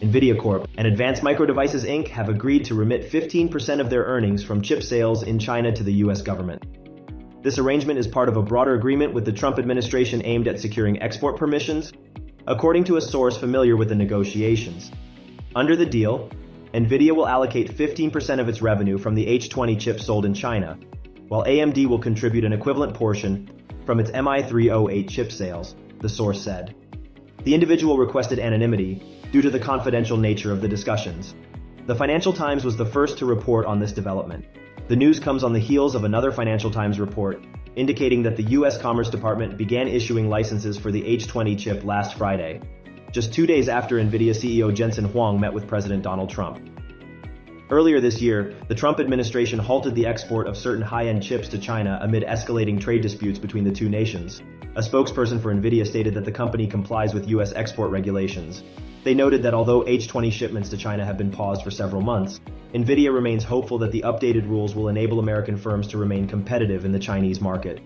Nvidia Corp. and Advanced Micro Devices Inc. have agreed to remit 15% of their earnings from chip sales in China to the U.S. government. This arrangement is part of a broader agreement with the Trump administration aimed at securing export permissions, according to a source familiar with the negotiations. Under the deal, Nvidia will allocate 15% of its revenue from the H20 chips sold in China, while AMD will contribute an equivalent portion from its MI308 chip sales, the source said. The individual requested anonymity due to the confidential nature of the discussions. The Financial Times was the first to report on this development. The news comes on the heels of another Financial Times report indicating that the U.S. Commerce Department began issuing licenses for the H20 chip last Friday, just 2 days after Nvidia CEO Jensen Huang met with President Donald Trump. Earlier this year, the Trump administration halted the export of certain high-end chips to China amid escalating trade disputes between the two nations. A spokesperson for Nvidia stated that the company complies with U.S. export regulations. They noted that although H20 shipments to China have been paused for several months, Nvidia remains hopeful that the updated rules will enable American firms to remain competitive in the Chinese market.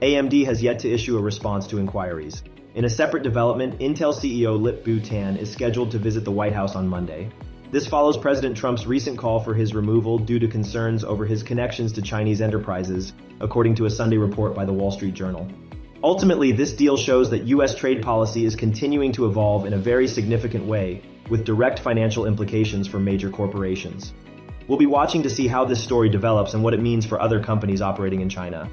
AMD has yet to issue a response to inquiries. In a separate development, Intel CEO Lip-Bu Tan is scheduled to visit the White House on Monday. This follows President Trump's recent call for his removal due to concerns over his connections to Chinese enterprises, according to a Sunday report by the Wall Street Journal. Ultimately, this deal shows that U.S. trade policy is continuing to evolve in a very significant way, with direct financial implications for major corporations. We'll be watching to see how this story develops and what it means for other companies operating in China.